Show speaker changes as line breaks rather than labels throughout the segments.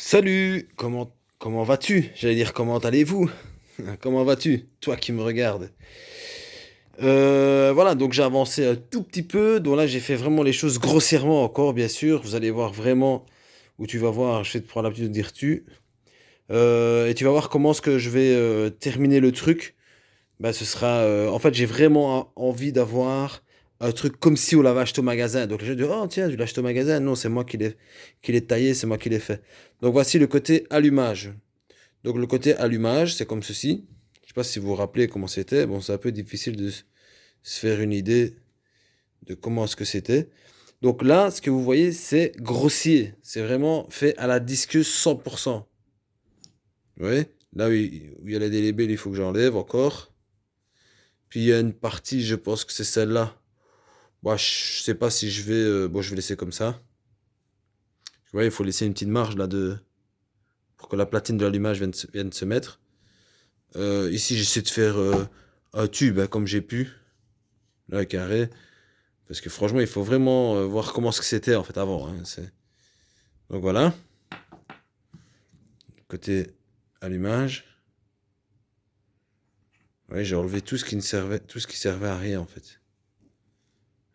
Salut, comment vas-tu? J'allais dire comment allez-vous? Comment vas-tu? Toi qui me regardes. Voilà, donc j'ai avancé un tout petit peu. Donc là, j'ai fait vraiment les choses grossièrement encore, bien sûr. Vous allez voir vraiment où tu vas voir. Je vais te prendre l'habitude de dire tu. Et tu vas voir comment est-ce que je vais terminer le truc. Bah, ce sera. En fait, j'ai vraiment envie d'avoir un truc comme si on l'avait acheté au magasin. Donc les gens disent, oh tiens, tu l'as acheté au magasin. Non, c'est moi qui l'ai taillé, c'est moi qui l'ai fait. Donc voici le côté allumage. Donc le côté allumage, c'est comme ceci. Je sais pas si vous vous rappelez comment c'était. Bon, c'est un peu difficile de se faire une idée de comment est-ce que c'était. Donc là, ce que vous voyez, c'est grossier. C'est vraiment fait à la disqueuse 100%. Vous voyez? Là où il y a les délibels, il faut que j'enlève encore. Puis il y a une partie, je pense que c'est celle-là. Bon, je sais pas si je vais... bon, je vais laisser comme ça. Vous voyez, il faut laisser une petite marge là pour que la platine de l'allumage vienne se mettre. Ici, j'essaie de faire un tube hein, comme j'ai pu. Là, carré. Parce que franchement, il faut vraiment voir comment ce que c'était en fait avant. Hein, donc voilà. Côté allumage. Ouais, j'ai enlevé tout ce qui servait à rien en fait.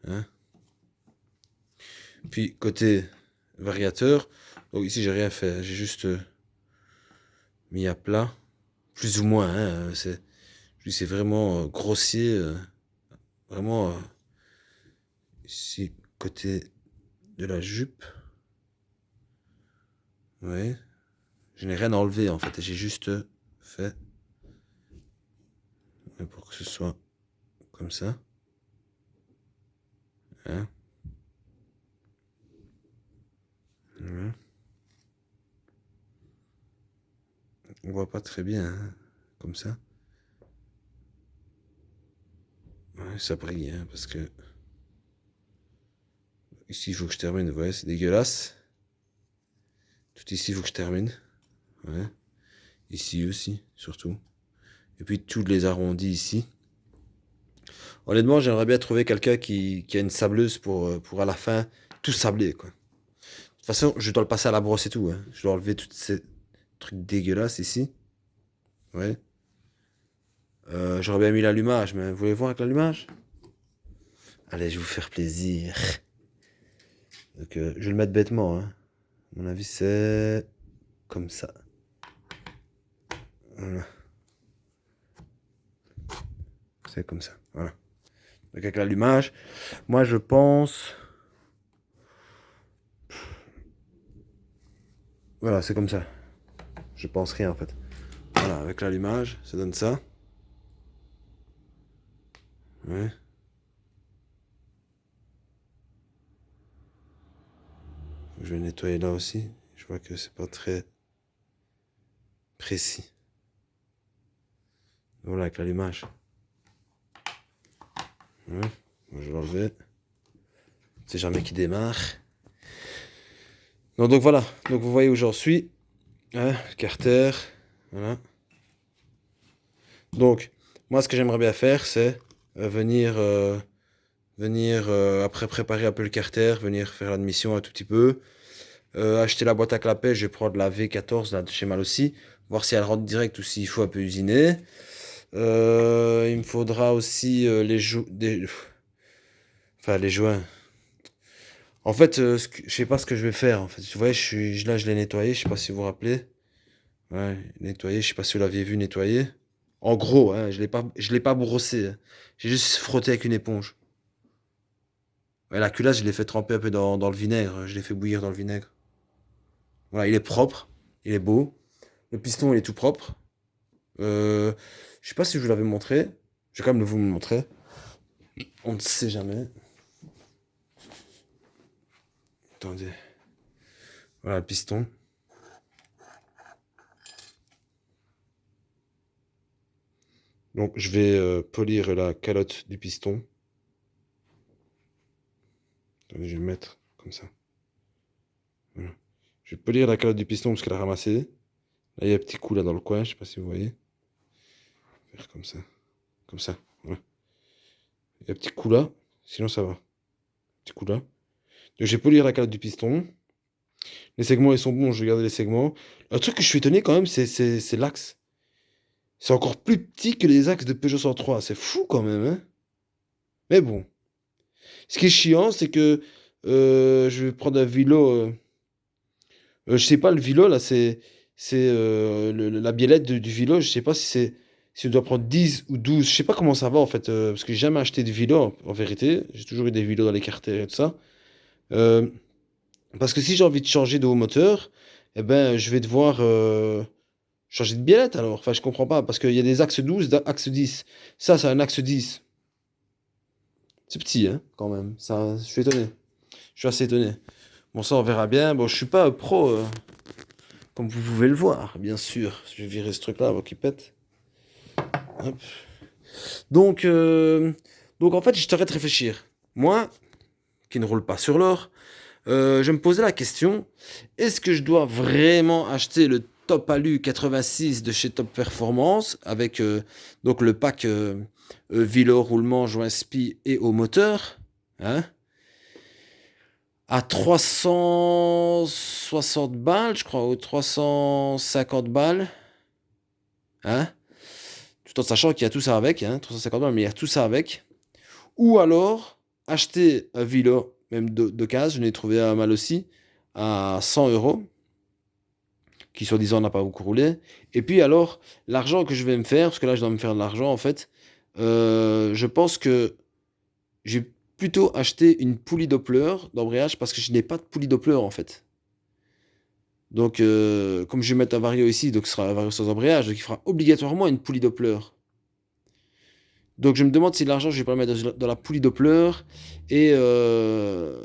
Hein. Puis côté variateur. Donc ici, j'ai rien fait. J'ai juste mis à plat. Plus ou moins. Hein, c'est vraiment grossier. Vraiment. Ici, côté de la jupe. Ouais. Je n'ai rien enlevé en fait. J'ai juste fait pour que ce soit comme ça. Hein. Voilà. On voit pas très bien, hein, comme ça. Ouais, ça brille, hein, parce que ici il faut que je termine. Vous voyez, c'est dégueulasse. Tout ici il faut que je termine. Ouais. Ici aussi, surtout. Et puis tous les arrondis ici. Honnêtement, j'aimerais bien trouver quelqu'un qui a une sableuse pour à la fin tout sabler, quoi. De toute façon, je dois le passer à la brosse et tout. Hein. Je dois enlever tous ces trucs dégueulasses ici. Ouais. J'aurais bien mis l'allumage, mais vous voulez voir avec l'allumage? Allez, je vais vous faire plaisir. Donc, je vais le mettre bêtement. Hein. À mon avis, c'est comme ça. Voilà. C'est comme ça. Voilà. Donc, avec l'allumage, moi, je pense. Voilà, c'est comme ça. Je pense rien en fait. Voilà, avec l'allumage, ça donne ça. Ouais. Je vais nettoyer là aussi. Je vois que c'est pas très précis. Voilà, avec l'allumage. Ouais. Bon, je vais l'enlever. C'est jamais qui démarre. Non, donc voilà. Donc vous voyez où j'en suis. Hein, Carter. Voilà. Donc, moi, ce que j'aimerais bien faire, c'est venir après préparer un peu le carter, venir faire l'admission un tout petit peu, acheter la boîte à clapet, je vais prendre la V14 là, de chez Mal aussi, voir si elle rentre direct ou s'il faut un peu usiner. Il me faudra aussi enfin, les joints. En fait, je sais pas ce que je vais faire. En fait, vous voyez, là, je l'ai nettoyé. Je sais pas si vous vous rappelez. Ouais, nettoyé. Je sais pas si vous l'aviez vu nettoyer. En gros, hein, je l'ai pas brossé. Hein. J'ai juste frotté avec une éponge. Ouais, la culasse, je l'ai fait tremper un peu dans le vinaigre. Je l'ai fait bouillir dans le vinaigre. Voilà, il est propre. Il est beau. Le piston, il est tout propre. Euh, je sais pas si je vous l'avais montré. Je vais quand même vous le montrer. On ne sait jamais. Attendez. Voilà le piston. Donc je vais polir la calotte du piston. Attendez, je vais le mettre comme ça. Voilà. Je vais polir la calotte du piston parce qu'elle a ramassé. Là, il y a un petit coup là dans le coin, je sais pas si vous voyez. Faire comme ça. Comme ça. Voilà. Il y a un petit coup là. Sinon ça va. Petit coup là. Donc je vais polir la calotte du piston. Les segments, ils sont bons, je regardais les segments. Un truc que je suis étonné quand même, c'est l'axe. C'est encore plus petit que les axes de Peugeot 103. C'est fou quand même, hein? Mais bon. Ce qui est chiant, c'est que je vais prendre un vélo. Je sais pas, le vélo, là, c'est la biellette du vélo. Je sais pas si on doit prendre 10 ou 12. Je sais pas comment ça va, en fait. Parce que j'ai jamais acheté de vélo, en vérité. J'ai toujours eu des vélos dans les carters et tout ça. Euh, Parce que si j'ai envie de changer de haut moteur, eh ben, je vais devoir changer de biellette alors. Enfin, je comprends pas. Parce qu'il y a des axes 12, axe 10. Ça, c'est un axe 10. C'est petit, hein, quand même. Ça, je suis étonné. Je suis assez étonné. Bon, ça, on verra bien. Bon, je suis pas pro, comme vous pouvez le voir, bien sûr. Je vais virer ce truc-là avant qu'il pète. Hop. Donc, euh, donc, en fait, je t'arrête de réfléchir. Moi, qui ne roule pas sur l'or, je me posais la question, est-ce que je dois vraiment acheter le Top Alu 86 de chez Top Performance avec donc le pack vélo, roulement, joint spi et au moteur, hein, à 360 balles, je crois, ou 350 balles, hein, tout en sachant qu'il y a tout ça avec, hein, 350 balles, mais il y a tout ça avec. Ou alors acheter un vélo, même d'occasion, je n'ai trouvé un mal aussi, à 100 euros, qui soi-disant n'a pas beaucoup roulé. Et puis alors, l'argent que je vais me faire, parce que là je dois me faire de l'argent en fait, je pense que j'ai plutôt acheté une poulie Doppler d'embrayage parce que je n'ai pas de poulie Doppler en fait. Donc, comme je vais mettre un vario ici, donc ce sera un vario sans embrayage, donc il fera obligatoirement une poulie Doppler. Donc je me demande si l'argent je vais pas le mettre dans la poulie Doppler et, euh,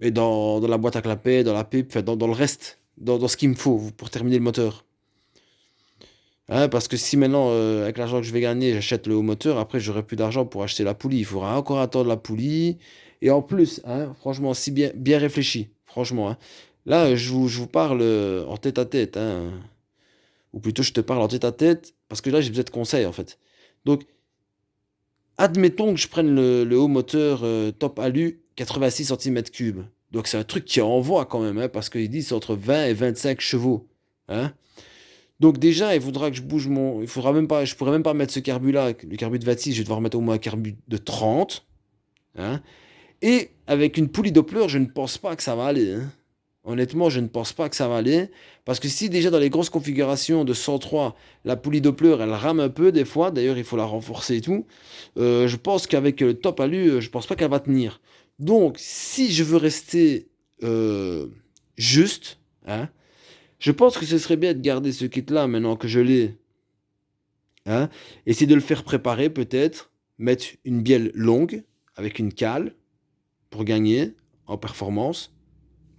et dans la boîte à clapet, dans la pipe, enfin dans le reste, dans ce qu'il me faut pour terminer le moteur. Hein, parce que si maintenant, avec l'argent que je vais gagner, j'achète le haut moteur, après j'aurai plus d'argent pour acheter la poulie. Il faudra encore attendre la poulie. Et en plus, hein, franchement, si bien réfléchi, franchement, hein. Là, je vous parle en tête à tête, hein. Ou plutôt, je te parle en tête à tête, parce que là, j'ai besoin de conseils, en fait. Donc, admettons que je prenne le haut moteur top alu 86 cm3. Donc, c'est un truc qui envoie quand même, hein, parce qu'il dit c'est entre 20 et 25 chevaux. Hein. Donc déjà, il faudra que je bouge mon. Il faudra même pas. Je pourrais même pas mettre ce carbu-là, le carbu de 26, je vais devoir mettre au moins un carbu de 30. Hein. Et avec une poulie Doppler, je ne pense pas que ça va aller. Hein. Honnêtement, je ne pense pas que ça va aller. Parce que si déjà dans les grosses configurations de 103, la poulie Doppler, elle rame un peu des fois, d'ailleurs il faut la renforcer et tout, je pense qu'avec le top alu, je pense pas qu'elle va tenir. Donc, si je veux rester juste, hein, je pense que ce serait bien de garder ce kit-là maintenant que je l'ai. Hein. Essayer de le faire préparer peut-être, mettre une bielle longue avec une cale pour gagner en performance.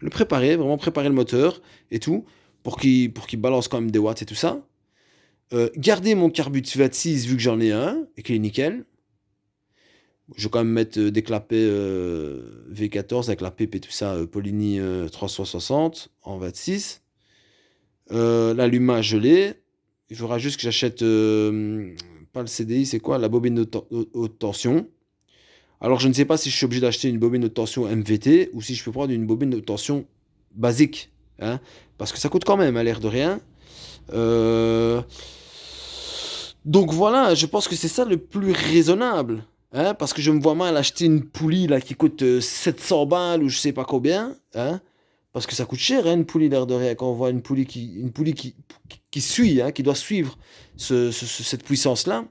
Le préparer, vraiment préparer le moteur et tout, pour qu'il balance quand même des watts et tout ça. Garder mon carbu de 26 vu que j'en ai un et qu'il est nickel. Je vais quand même mettre des clapets V14 avec la pipe et tout ça, Polini 360 en 26. L'allumage, je l'ai. Il faudra juste que j'achète, pas le CDI, c'est quoi? La bobine haute tension. Alors, je ne sais pas si je suis obligé d'acheter une bobine haute tension MVT ou si je peux prendre une bobine haute tension basique. Hein, parce que ça coûte quand même, à l'air de rien. Euh, Donc voilà, je pense que c'est ça le plus raisonnable. Hein, parce que je me vois mal acheter une poulie là, qui coûte 700 balles ou je sais pas combien. Hein, parce que ça coûte cher, hein, une poulie, l'air de rien. Quand on voit une poulie qui suit, hein, qui doit suivre cette puissance-là,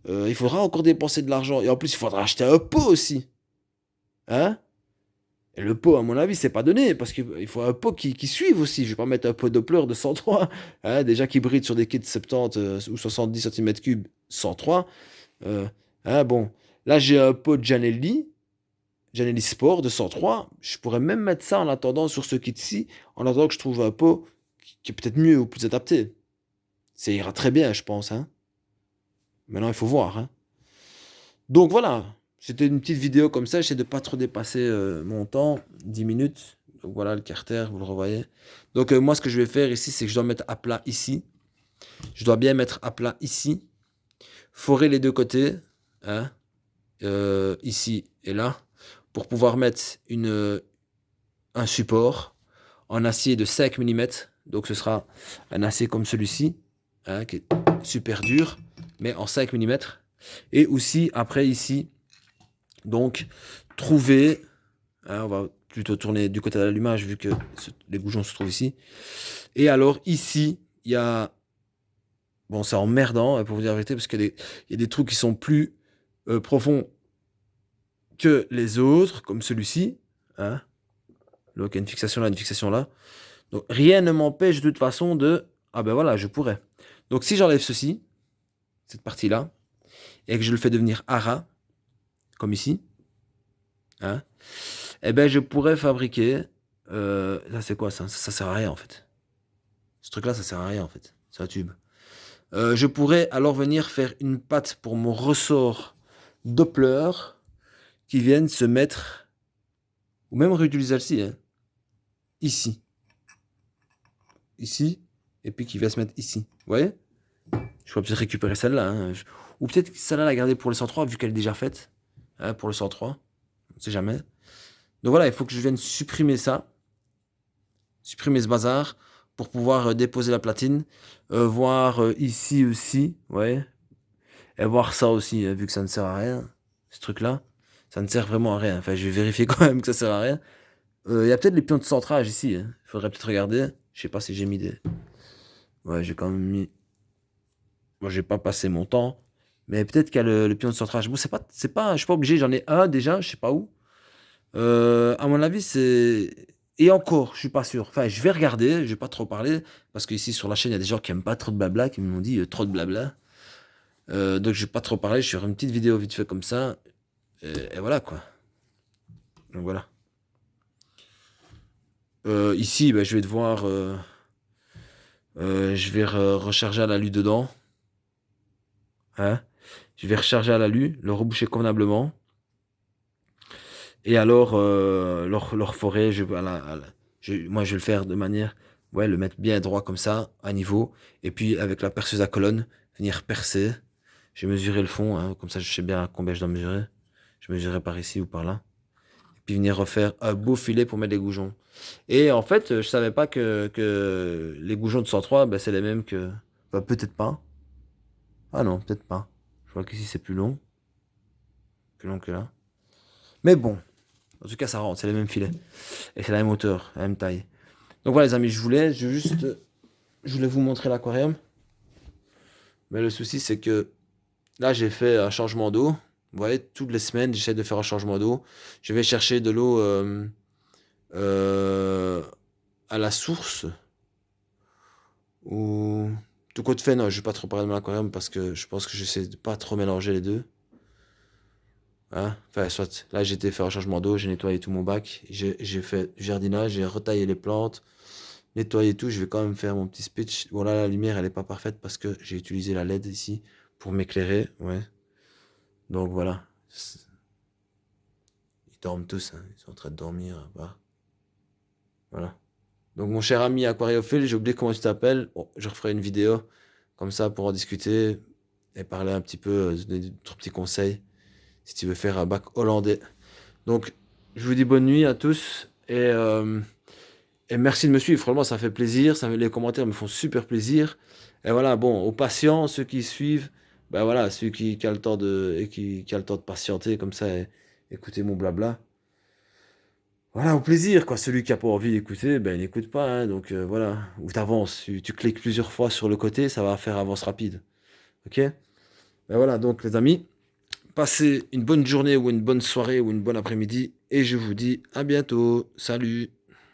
il faudra encore dépenser de l'argent. Et en plus, il faudra acheter un pot aussi. Hein? Et le pot, à mon avis, c'est pas donné, parce qu'il faut un pot qui suive aussi. Je vais pas mettre un pot Doppler de 103, hein, déjà qui bride sur des kits de 70 ou 70 cm3 103. Euh, hein, bon, là j'ai un pot de Janelli Sport de 103. Je pourrais même mettre ça en attendant sur ce kit-ci, en attendant que je trouve un pot qui est peut-être mieux ou plus adapté. Ça ira très bien, je pense. Hein. Maintenant, il faut voir. Hein. Donc voilà, c'était une petite vidéo comme ça. J'essaie de pas trop dépasser mon temps, 10 minutes. Donc voilà le carter, vous le revoyez. Donc moi, ce que je vais faire ici, c'est que je dois mettre à plat ici. Je dois bien mettre à plat ici. Forer les deux côtés, hein, ici et là, pour pouvoir mettre un support. en acier de 5 mm. Donc ce sera un acier comme celui-ci, hein, qui est super dur, mais en 5 mm. Et aussi, après ici, donc, trouver, hein, on va plutôt tourner du côté de l'allumage vu que les goujons se trouvent ici. Et alors ici, il y a, bon, c'est emmerdant pour vous dire la vérité, parce qu'il y a des trous qui sont plus profonds que les autres, comme celui-ci, hein. Donc il y a une fixation là, une fixation là. Donc rien ne m'empêche de toute façon de, ah ben voilà, je pourrais. Donc si j'enlève ceci, cette partie-là, et que je le fais devenir ARA, comme ici, hein, eh ben je pourrais fabriquer, ça c'est quoi ça? Ça sert à rien en fait. Ce truc-là, ça sert à rien en fait. C'est un tube. Je pourrais alors venir faire une patte pour mon ressort Doppler qui viennent se mettre, ou même réutiliser celle-ci, hein, ici. Ici, et puis qui va se mettre ici. Vous voyez? Je pourrais peut-être récupérer celle-là. Hein. Ou peut-être celle-là la garder pour le 103 vu qu'elle est déjà faite. Hein, pour le 103. On ne sait jamais. Donc voilà, il faut que je vienne supprimer ça. Supprimer ce bazar pour pouvoir déposer la platine. Voir ici aussi. Ouais. Et voir ça aussi, vu que ça ne sert à rien. Ce truc-là. Ça ne sert vraiment à rien. Enfin, je vais vérifier quand même que ça sert à rien. Il y a peut-être les pions de centrage ici. Hein. Il faudrait peut-être regarder. Je sais pas si j'ai mis des... Ouais, j'ai quand même mis... Moi, j'ai pas passé mon temps. Mais peut-être qu'il y a le pion de centrage. Bon, je suis pas obligé. J'en ai un déjà, je sais pas où. À mon avis, c'est... Et encore, je suis pas sûr. Enfin, je vais regarder, je vais pas trop parler. Parce qu'ici, sur la chaîne, il y a des gens qui aiment pas trop de blabla, qui m'ont dit trop de blabla. Donc, je vais pas trop parler. Je vais faire une petite vidéo vite fait comme ça. Et voilà, quoi. Donc, voilà. Ici, bah, je vais devoir... je vais recharger à l'alu dedans. Hein? Je vais recharger à l'alu, le reboucher convenablement. Et alors, leur forêt, moi, je vais le faire de manière, ouais, le mettre bien droit comme ça, à niveau. Et puis, avec la perceuse à colonne, venir percer. J'ai mesuré le fond, hein, comme ça, je sais bien à combien je dois mesurer. Je mesurerai par ici ou par là. Et puis, venir refaire un beau filet pour mettre les goujons. Et en fait, je savais pas que les goujons de 103, ben, c'est les mêmes que... Enfin, peut-être pas. Ah non, peut-être pas. Je vois qu'ici, c'est plus long. Plus long que là. Mais bon. En tout cas, ça rentre, c'est le même filet. Et c'est la même hauteur, la même taille. Donc voilà les amis, je voulais vous montrer l'aquarium. Mais le souci c'est que là j'ai fait un changement d'eau. Vous voyez, toutes les semaines j'essaie de faire un changement d'eau. Je vais chercher de l'eau euh, à la source. Ou tout côté fait, non, je vais pas trop parler de mon aquarium parce que je pense que j'essaie de pas trop mélanger les deux. Hein? Enfin, soit là j'ai été faire un changement d'eau, j'ai nettoyé tout mon bac, j'ai fait du jardinage, j'ai retaillé les plantes. Nettoyer tout, je vais quand même faire mon petit speech. Bon là, la lumière, elle est pas parfaite parce que j'ai utilisé la LED ici pour m'éclairer, ouais. Donc voilà. Ils dorment tous, hein. Ils sont en train de dormir, bah. Voilà. Donc mon cher ami aquariophile, j'ai oublié comment tu t'appelles. Bon, je referai une vidéo comme ça pour en discuter et parler un petit peu, donner d'autres petits conseils si tu veux faire un bac hollandais. Donc, je vous dis bonne nuit à tous et merci de me suivre. Franchement, ça fait plaisir. Les commentaires me font super plaisir. Et voilà, bon, aux patients, ceux qui suivent, ben voilà, celui qui a le temps qui a le temps de patienter comme ça, et écouter mon blabla. Voilà, au plaisir, quoi. Celui qui a pas envie d'écouter, ben il n'écoute pas, hein. Donc voilà, ou t'avances, tu cliques plusieurs fois sur le côté, ça va faire avance rapide. Ok? Ben voilà, donc les amis, passez une bonne journée ou une bonne soirée ou une bonne après-midi, et je vous dis à bientôt. Salut!